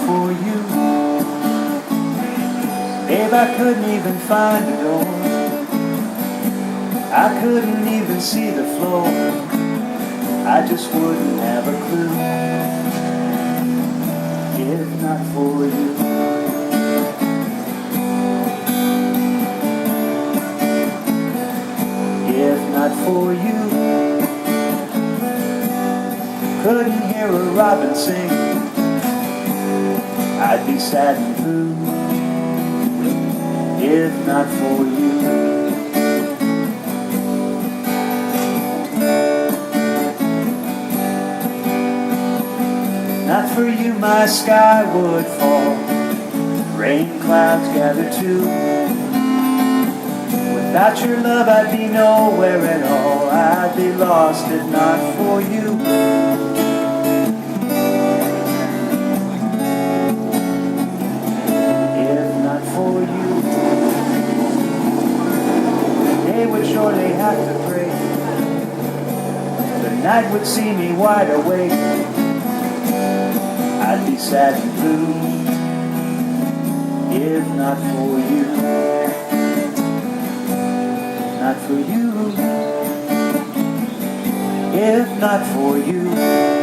for you. Babe, I couldn't even find a door. I couldn't even see the floor. I just wouldn't have a clue if not for you. If not for you, couldn't hear a robin sing. I'd be sad and blue if not for you. Not for you my sky would fall, rain clouds gather too. Without your love I'd be nowhere at all. I'd be lost if not for you. If not for you, they would surely have to pray. The night would see me wide awake. I'd be sad and blue if not for you. Not for you. If not for you.